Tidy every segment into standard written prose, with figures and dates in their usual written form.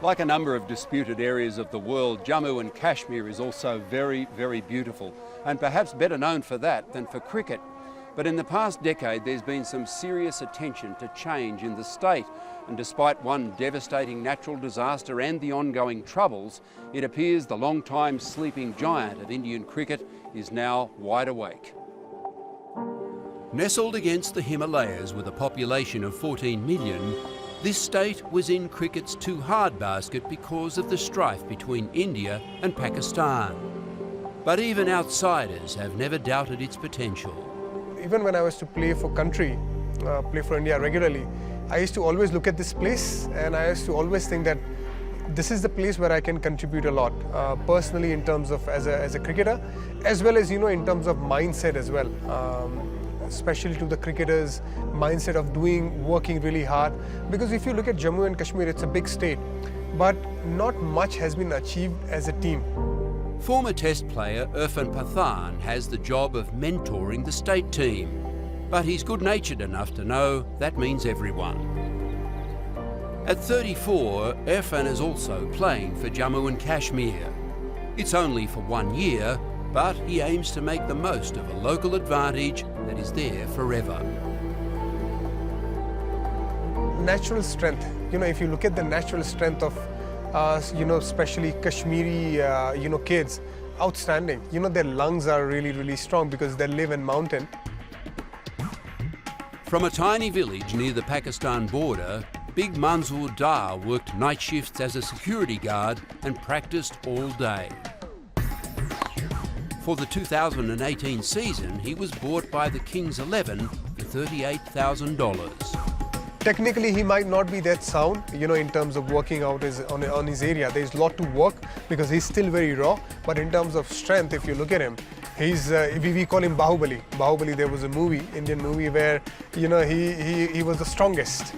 Like a number of disputed areas of the world, Jammu and Kashmir is also very, very beautiful, and perhaps better known for that than for cricket. But in the past decade, there's been some serious attention to change in the state, and despite one devastating natural disaster and the ongoing troubles, it appears the long-time sleeping giant of Indian cricket is now wide awake. Nestled against the Himalayas with a population of 14 million, this state was in cricket's too hard basket because of the strife between India and Pakistan. But even outsiders have never doubted its potential. Even when I was to play for country, play for India regularly, I used to always look at this place and I used to always think that this is the place where I can contribute a lot, personally in terms of as a cricketer, as well as, in terms of mindset as well. Especially to the cricketers' mindset of working really hard. Because if you look at Jammu and Kashmir, it's a big state, but not much has been achieved as a team. Former Test player Irfan Pathan has the job of mentoring the state team, but he's good-natured enough to know that means everyone. At 34, Irfan is also playing for Jammu and Kashmir. It's only for 1 year, but he aims to make the most of a local advantage that is there forever. Natural strength. If you look at the natural strength of, especially Kashmiri, kids, outstanding. Their lungs are really, really strong because they live in mountain. From a tiny village near the Pakistan border, Big Manzoor Dar worked night shifts as a security guard and practiced all day. For the 2018 season, he was bought by the Kings 11 for $38,000. Technically, he might not be that sound, in terms of working out on his area. There's a lot to work because he's still very raw. But in terms of strength, if you look at him, he's we call him Bahubali. Bahubali, there was a movie, Indian movie, where he was the strongest.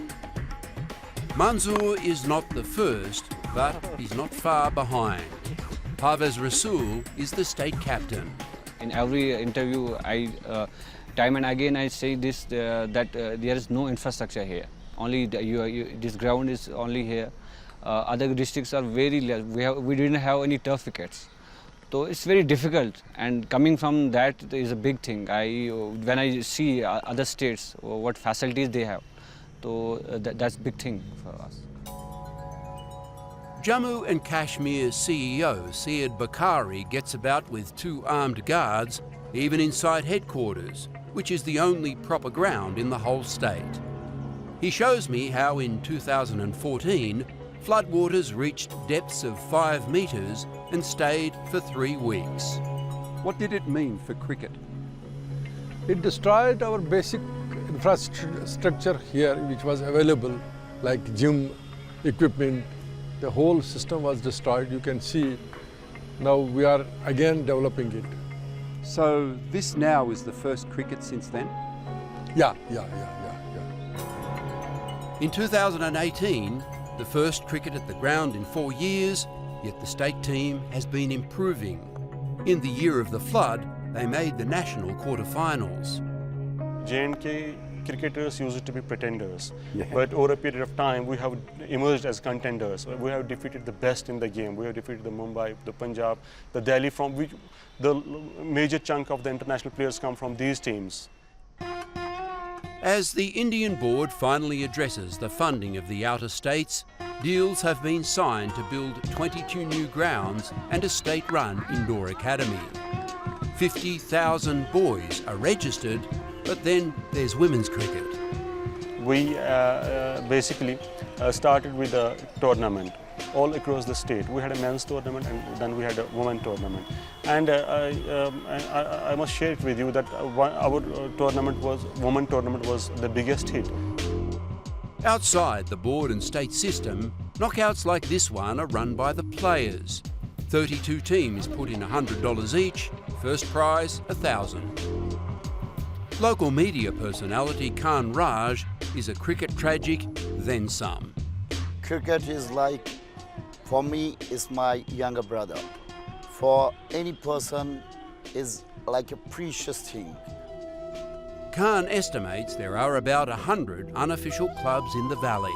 Manzoor is not the first, but he's not far behind. PARVEZ RASOOL is the state captain. In every interview, time and again I say this, that there is no infrastructure here. Only this ground is only here. Other districts are very less. We didn't have any turf wickets. So it's very difficult, and coming from that is a big thing. When I see other states, what facilities they have, so that's a big thing for us. Jammu and Kashmir CEO Syed Bakari gets about with 2 armed guards, even inside headquarters, which is the only proper ground in the whole state. He shows me how in 2014, floodwaters reached depths of 5 metres and stayed for 3 weeks. What did it mean for cricket? It destroyed our basic infrastructure here, which was available, like gym equipment. The whole system was destroyed. You can see now we are again developing it. So this now is the first cricket since then? Yeah. In 2018, the first cricket at the ground in 4 years, yet the state team has been improving. In the year of the flood, they made the national quarter-finals. J&K cricketers used to be pretenders, but over a period of time we have emerged as contenders. We have defeated the best in the game. We have defeated the Mumbai, the Punjab, the Delhi, from which the major chunk of the international players come from these teams. As the Indian board finally addresses the funding of the outer states, deals have been signed to build 22 new grounds and a state-run indoor academy. 50,000 boys are registered, but then there's women's cricket. We basically started with a tournament all across the state. We had a men's tournament and then we had a women's tournament. And I must share it with you that our women's tournament was the biggest hit. Outside the board and state system, knockouts like this one are run by the players. 32 teams put in $100 each, first prize $1,000. Local media personality Khan Raj is a cricket tragic, then some. Cricket is like, for me, is my younger brother. For any person, is like a precious thing. Khan estimates there are about 100 unofficial clubs in the valley.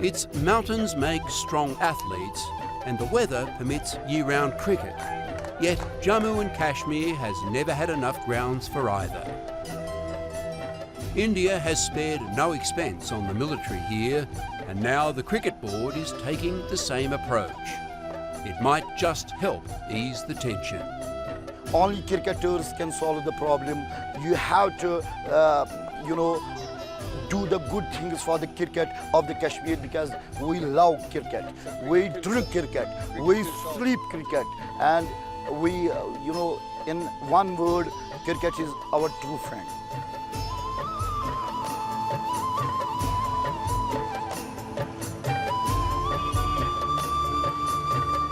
Its mountains make strong athletes and the weather permits year-round cricket. Yet Jammu and Kashmir has never had enough grounds for either. India has spared no expense on the military here, and now the cricket board is taking the same approach. It might just help ease the tension. Only cricketers can solve the problem. You have to, do the good things for the cricket of the Kashmir, because we love cricket, we drink cricket, we sleep cricket, and we, in one word, cricket is our true friend.